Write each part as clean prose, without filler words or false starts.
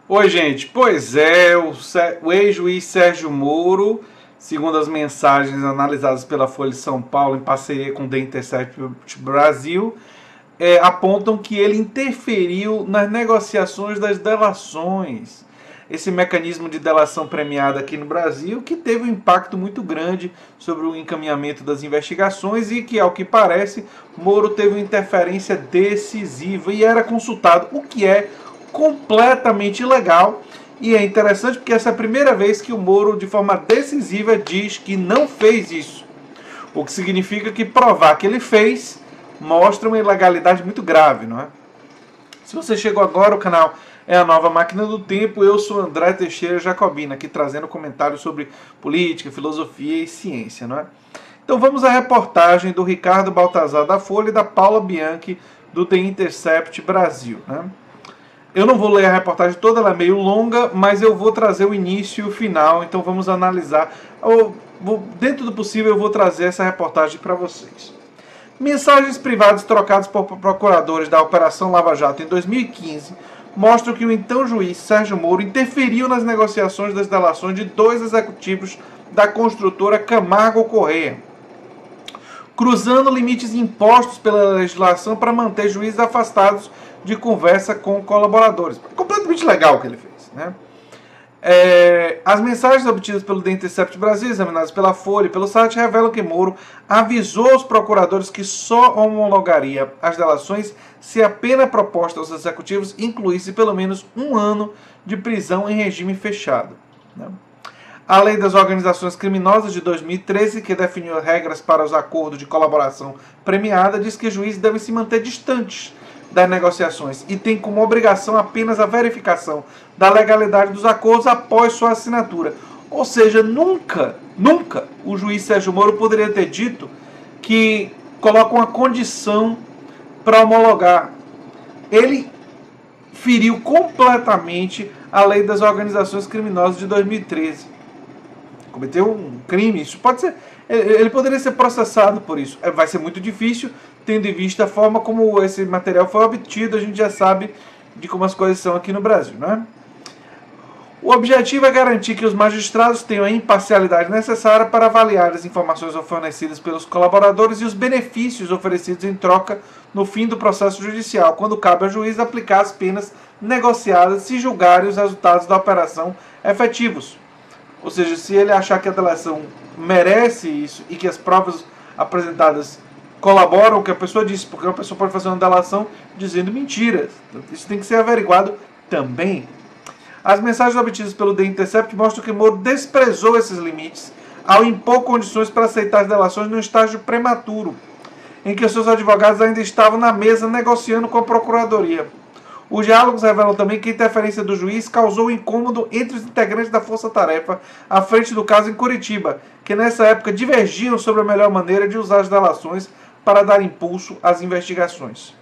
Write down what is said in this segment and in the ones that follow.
Oi, gente. Pois é, o ex-juiz Sérgio Moro, segundo as mensagens analisadas pela Folha de São Paulo em parceria com o The Intercept Brasil, apontam que ele interferiu nas negociações das delações. Esse mecanismo de delação premiada aqui no Brasil, que teve um impacto muito grande sobre o encaminhamento das investigações e que, ao que parece, Moro teve uma interferência decisiva e era consultado, o que é completamente ilegal. E é interessante porque essa é a primeira vez que o Moro, de forma decisiva, diz que não fez isso. O que significa que provar que ele fez mostra uma ilegalidade muito grave, não é? Se você chegou agora, o canal é a Nova Máquina do Tempo. Eu sou André Teixeira Jacobina, aqui trazendo comentários sobre política, filosofia e ciência, não é? Então vamos à reportagem do Ricardo Baltazar da Folha e da Paula Bianchi do The Intercept Brasil, né? Eu não vou ler a reportagem toda, ela é meio longa, mas eu vou trazer o início e o final, então vamos analisar. Dentro do possível, eu vou trazer essa reportagem para vocês. Mensagens privadas trocadas por procuradores da Operação Lava Jato em 2015 mostram que o então juiz Sérgio Moro interferiu nas negociações das delações de dois executivos da construtora Camargo Corrêa, cruzando limites impostos pela legislação para manter juízes afastados de conversa com colaboradores. Completamente legal o que ele fez, né? As mensagens obtidas pelo The Intercept Brasil, examinadas pela Folha e pelo site, revelam que Moro avisou os procuradores que só homologaria as delações se a pena proposta aos executivos incluísse pelo menos 1 ano de prisão em regime fechado, né? A Lei das Organizações Criminosas de 2013, que definiu regras para os acordos de colaboração premiada, diz que juízes devem se manter distantes das negociações e tem como obrigação apenas a verificação da legalidade dos acordos após sua assinatura. Ou seja, nunca o juiz Sérgio Moro poderia ter dito que coloca uma condição para homologar. Ele feriu completamente a Lei das Organizações Criminosas de 2013. Cometeu um crime, isso pode ser. Ele poderia ser processado por isso. Vai ser muito difícil, tendo em vista a forma como esse material foi obtido. A gente já sabe de como as coisas são aqui no Brasil, né? O objetivo é garantir que os magistrados tenham a imparcialidade necessária para avaliar as informações fornecidas pelos colaboradores e os benefícios oferecidos em troca no fim do processo judicial, quando cabe ao juiz aplicar as penas negociadas se julgarem os resultados da operação efetivos. Ou seja, se ele achar que a delação merece isso e que as provas apresentadas colaboram com o que a pessoa disse, porque uma pessoa pode fazer uma delação dizendo mentiras. Então, isso tem que ser averiguado também. As mensagens obtidas pelo The Intercept mostram que Moro desprezou esses limites ao impor condições para aceitar as delações num estágio prematuro, em que seus advogados ainda estavam na mesa negociando com a Procuradoria. Os diálogos revelam também que a interferência do juiz causou incômodo entre os integrantes da Força Tarefa à frente do caso em Curitiba, que nessa época divergiam sobre a melhor maneira de usar as delações para dar impulso às investigações.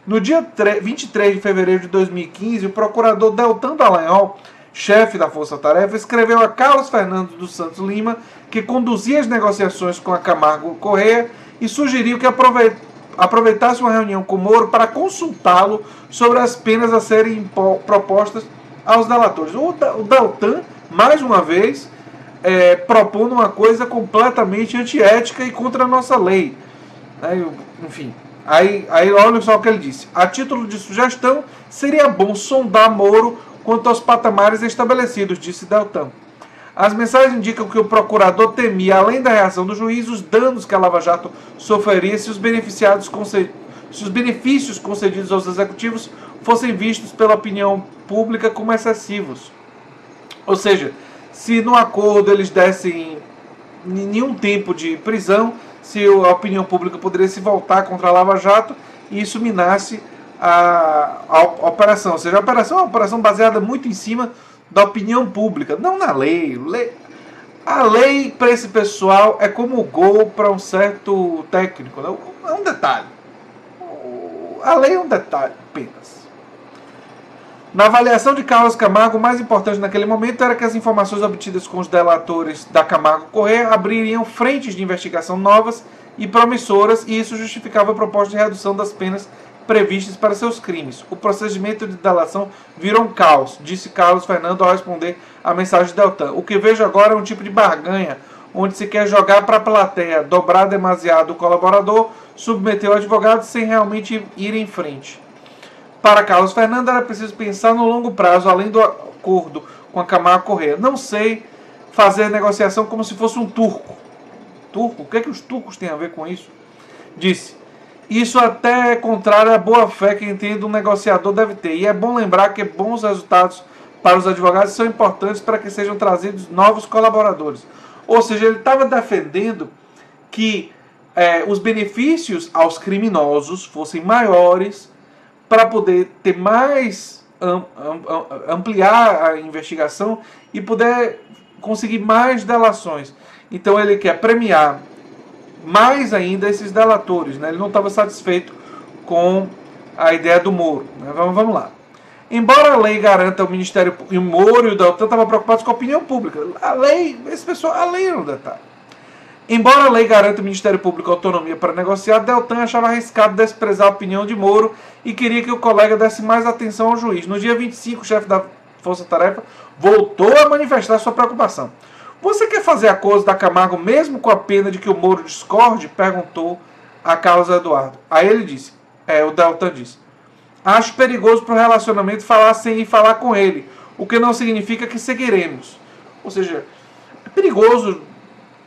No dia 23 de fevereiro de 2015, o procurador Deltan Dallagnol, chefe da Força Tarefa, escreveu a Carlos Fernando dos Santos Lima, que conduzia as negociações com a Camargo Corrêa, e sugeriu que aproveitasse uma reunião com Moro para consultá-lo sobre as penas a serem propostas aos delatores. O Deltan, mais uma vez, propondo uma coisa completamente antiética e contra a nossa lei. Enfim, aí olha só o que ele disse. A título de sugestão, seria bom sondar Moro quanto aos patamares estabelecidos, disse Deltan. As mensagens indicam que o procurador temia, além da reação do juiz, os danos que a Lava Jato sofreria se os benefícios concedidos aos executivos fossem vistos pela opinião pública como excessivos. Ou seja, se no acordo eles dessem nenhum tempo de prisão, se a opinião pública poderia se voltar contra a Lava Jato e isso minasse a operação. Ou seja, a operação é uma operação baseada muito em cima da opinião pública, não na lei. A lei para esse pessoal é como o gol para um certo técnico, né? É um detalhe. A lei é um detalhe apenas. Na avaliação de Carlos Camargo, o mais importante naquele momento era que as informações obtidas com os delatores da Camargo Corrêa abririam frentes de investigação novas e promissoras, e isso justificava a proposta de redução das penas previstas para seus crimes. O procedimento de delação virou um caos, disse Carlos Fernando ao responder à mensagem de Deltan. O que vejo agora é um tipo de barganha, onde se quer jogar para a plateia, dobrar demasiado o colaborador, submeter o advogado sem realmente ir em frente. Para Carlos Fernando era preciso pensar no longo prazo, além do acordo com a Camargo Corrêa. Não sei fazer negociação como se fosse um turco. Turco? O que é que os turcos têm a ver com isso? Disse. Isso até é contrário à boa-fé que entendo um negociador deve ter. E é bom lembrar que bons resultados para os advogados são importantes para que sejam trazidos novos colaboradores. Ou seja, ele estava defendendo que os benefícios aos criminosos fossem maiores para poder ter mais, ampliar a investigação e poder conseguir mais delações. Então ele quer premiar mais ainda esses delatores, né? Ele não estava satisfeito com a ideia do Moro, né? Vamos lá. Embora a lei garanta o Ministério e o Moro e o Deltan estavam preocupados com a opinião pública. A lei era um detalhe. Embora a lei garanta o Ministério Público autonomia para negociar, Deltan achava arriscado desprezar a opinião de Moro e queria que o colega desse mais atenção ao juiz. No dia 25, o chefe da Força Tarefa voltou a manifestar sua preocupação. Você quer fazer acordo da Camargo mesmo com a pena de que o Moro discorde? Perguntou a Carlos Eduardo. Aí ele disse, o Deltan disse, acho perigoso para o relacionamento falar sem ir falar com ele, o que não significa que seguiremos. Ou seja, é perigoso,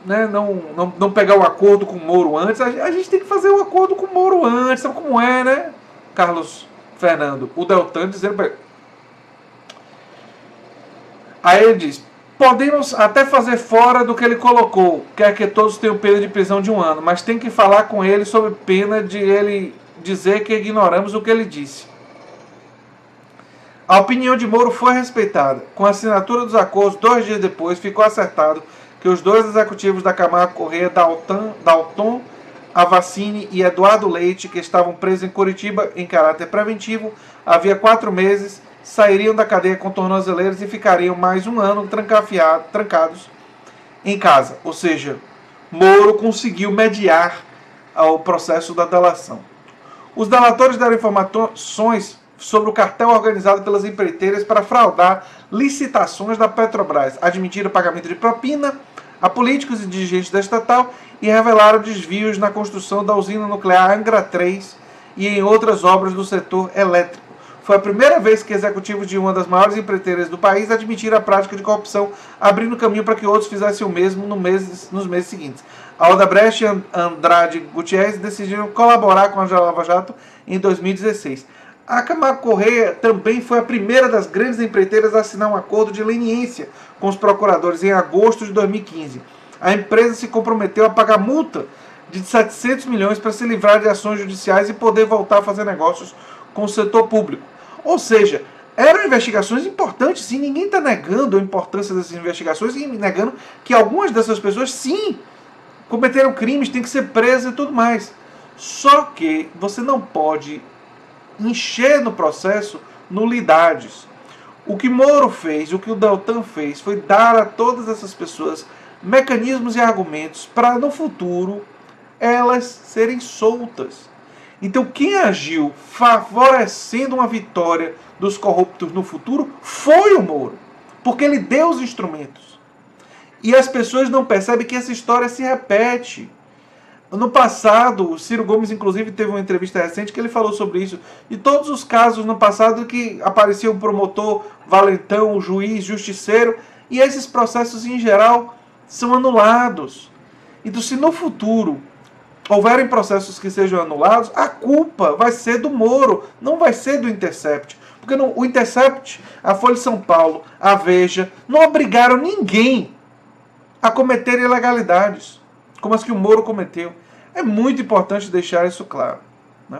né, não pegar o acordo com o Moro antes. A gente tem que fazer o acordo com o Moro antes. Sabe como é, né, Carlos Fernando? O Deltan dizendo... Aí ele diz, podemos até fazer fora do que ele colocou, quer que todos tenham pena de prisão de 1 ano, mas tem que falar com ele sob pena de ele dizer que ignoramos o que ele disse. A opinião de Moro foi respeitada. Com a assinatura dos acordos, 2 dias depois, ficou acertado que os 2 executivos da Camargo Corrêa, Dalton Avacini e Eduardo Leite, que estavam presos em Curitiba em caráter preventivo, havia 4 meses, sairiam da cadeia com tornozeleiras e ficariam mais 1 ano trancados em casa. Ou seja, Moro conseguiu mediar o processo da delação. Os delatores deram informações sobre o cartel organizado pelas empreiteiras para fraudar licitações da Petrobras, admitiram o pagamento de propina a políticos e dirigentes da estatal e revelaram desvios na construção da usina nuclear Angra 3 e em outras obras do setor elétrico. Foi a primeira vez que executivos de uma das maiores empreiteiras do país admitiram a prática de corrupção, abrindo caminho para que outros fizessem o mesmo nos meses seguintes. A Odebrecht e Andrade Gutierrez decidiram colaborar com a Lava Jato em 2016. A Camargo Corrêa também foi a primeira das grandes empreiteiras a assinar um acordo de leniência com os procuradores em agosto de 2015. A empresa se comprometeu a pagar multa de 700 milhões para se livrar de ações judiciais e poder voltar a fazer negócios com o setor público. Ou seja, eram investigações importantes, sim, ninguém está negando a importância dessas investigações e negando que algumas dessas pessoas, sim, cometeram crimes, têm que ser presas e tudo mais. Só que você não pode encher no processo nulidades. O que Moro fez, o que o Deltan fez, foi dar a todas essas pessoas mecanismos e argumentos para, no futuro, elas serem soltas. Então, quem agiu favorecendo uma vitória dos corruptos no futuro foi o Moro, porque ele deu os instrumentos. E as pessoas não percebem que essa história se repete. No passado, o Ciro Gomes, inclusive, teve uma entrevista recente que ele falou sobre isso. De todos os casos no passado que aparecia um promotor, valentão, juiz, justiceiro, e esses processos, em geral, são anulados. Então, se no futuro houverem processos que sejam anulados, a culpa vai ser do Moro, não vai ser do Intercept. Porque o Intercept, a Folha de São Paulo, a Veja, não obrigaram ninguém a cometer ilegalidades, como as que o Moro cometeu. É muito importante deixar isso claro, né?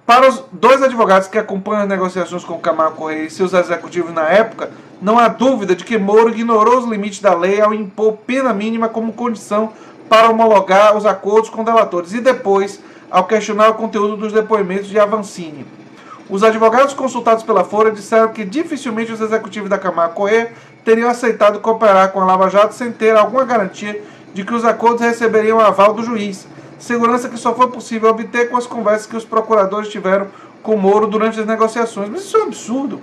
Para os 2 advogados que acompanham as negociações com o Camargo Corrêa e seus executivos na época, não há dúvida de que Moro ignorou os limites da lei ao impor pena mínima como condição para homologar os acordos com delatores e depois ao questionar o conteúdo dos depoimentos de Avancini. Os advogados consultados pela Folha disseram que dificilmente os executivos da Camargo Corrêa teriam aceitado cooperar com a Lava Jato sem ter alguma garantia de que os acordos receberiam o aval do juiz. segurança que só foi possível obter com as conversas que os procuradores tiveram com Moro durante as negociações. Mas isso é um absurdo.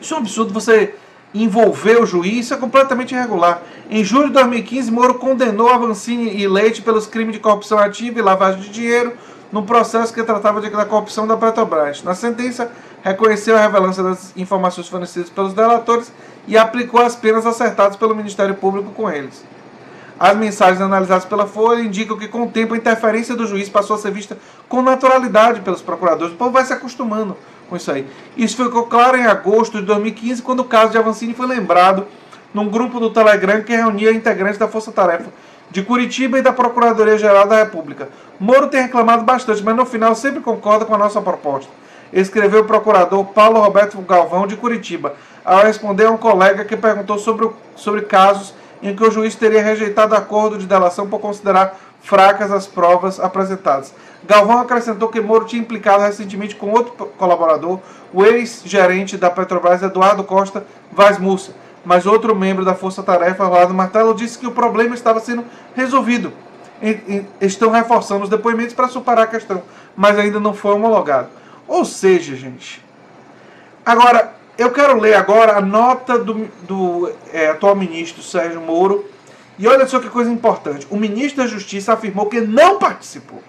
Isso é um absurdo, você envolver o juiz, isso é completamente irregular. Em julho de 2015, Moro condenou Avancini e Leite pelos crimes de corrupção ativa e lavagem de dinheiro, num processo que tratava da corrupção da Petrobras. Na sentença, reconheceu a relevância das informações fornecidas pelos delatores e aplicou as penas acertadas pelo Ministério Público com eles. As mensagens analisadas pela Folha indicam que, com o tempo, a interferência do juiz passou a ser vista com naturalidade pelos procuradores. O povo vai se acostumando com isso aí. Isso ficou claro em agosto de 2015, quando o caso de Avancini foi lembrado num grupo do Telegram que reunia integrantes da Força Tarefa de Curitiba e da Procuradoria-Geral da República. Moro tem reclamado bastante, mas no final sempre concorda com a nossa proposta, escreveu o procurador Paulo Roberto Galvão, de Curitiba, ao responder a um colega que perguntou sobre casos em que o juiz teria rejeitado acordo de delação por considerar fracas as provas apresentadas. Galvão acrescentou que Moro tinha implicado recentemente com outro colaborador, o ex-gerente da Petrobras, Eduardo Costa Vaz Mussa, mas outro membro da Força Tarefa, Rolando Martelo, disse que o problema estava sendo resolvido. Estão reforçando os depoimentos para superar a questão, mas ainda não foi homologado. Ou seja, gente... Agora, eu quero ler agora a nota do atual ministro Sérgio Moro. E olha só que coisa importante. O ministro da Justiça afirmou que não participou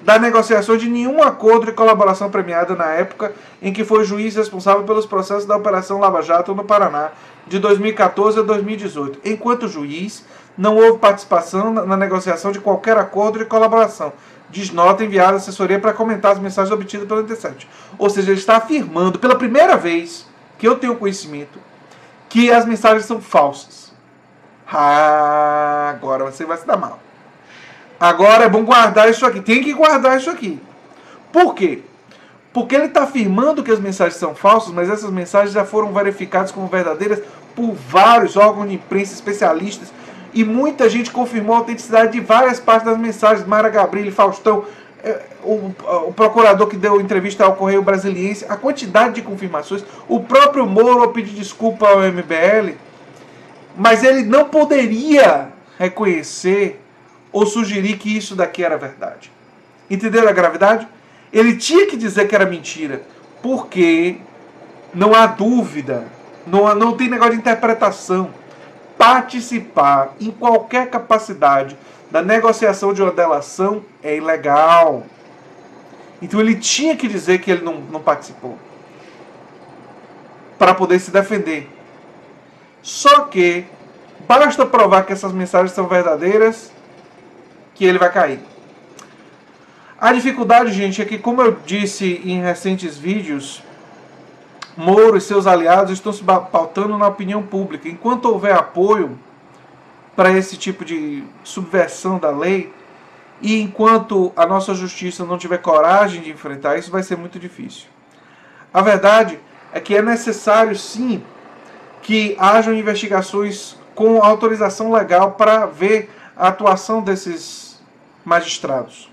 da negociação de nenhum acordo de colaboração premiada na época em que foi juiz responsável pelos processos da Operação Lava Jato no Paraná, de 2014 a 2018. Enquanto juiz, não houve participação na negociação de qualquer acordo de colaboração. Diz nota enviada à assessoria para comentar as mensagens obtidas pelo Intercept. Ou seja, ele está afirmando, pela primeira vez que eu tenho conhecimento, que as mensagens são falsas. Agora você vai se dar mal. Agora é bom guardar isso aqui. Tem que guardar isso aqui. Por quê? Porque ele está afirmando que as mensagens são falsas, mas essas mensagens já foram verificadas como verdadeiras por vários órgãos de imprensa especialistas, e muita gente confirmou a autenticidade de várias partes das mensagens. Mara Gabrilli, Faustão, o procurador que deu entrevista ao Correio Brasiliense, a quantidade de confirmações, o próprio Moro pediu desculpa ao MBL, mas ele não poderia reconhecer ou sugerir que isso daqui era verdade. Entenderam a gravidade? Ele tinha que dizer que era mentira, porque não há dúvida, não tem negócio de interpretação. Participar em qualquer capacidade da negociação de uma delação é ilegal. Então ele tinha que dizer que ele não participou, para poder se defender. Só que basta provar que essas mensagens são verdadeiras, que ele vai cair. A dificuldade, gente, é que, como eu disse em recentes vídeos, Moro e seus aliados estão se pautando na opinião pública. Enquanto houver apoio para esse tipo de subversão da lei, e enquanto a nossa justiça não tiver coragem de enfrentar isso, vai ser muito difícil. A verdade é que é necessário, sim, que hajam investigações com autorização legal para ver a atuação desses magistrados.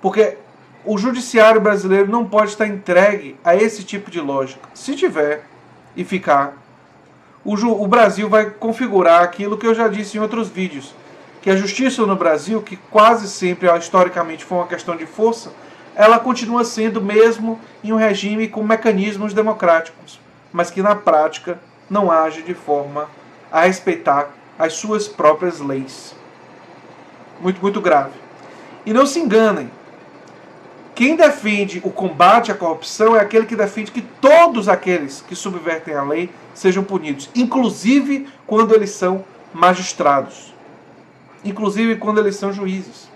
Porque o judiciário brasileiro não pode estar entregue a esse tipo de lógica. Se tiver e ficar, o Brasil vai configurar aquilo que eu já disse em outros vídeos, que a justiça no Brasil, que quase sempre, historicamente, foi uma questão de força, ela continua sendo mesmo em um regime com mecanismos democráticos, mas que na prática não age de forma a respeitar as suas próprias leis. Muito, muito grave. E não se enganem, quem defende o combate à corrupção é aquele que defende que todos aqueles que subvertem a lei sejam punidos, inclusive quando eles são magistrados, inclusive quando eles são juízes.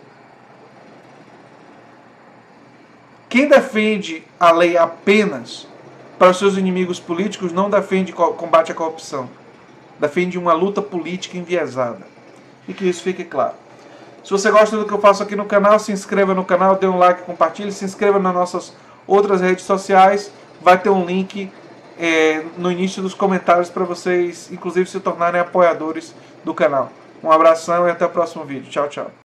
Quem defende a lei apenas para os seus inimigos políticos não defende combate à corrupção, defende uma luta política enviesada. E que isso fique claro. Se você gosta do que eu faço aqui no canal, se inscreva no canal, dê um like, compartilhe, se inscreva nas nossas outras redes sociais. Vai ter um link no início dos comentários para vocês, inclusive, se tornarem apoiadores do canal. Um abração e até o próximo vídeo. Tchau, tchau.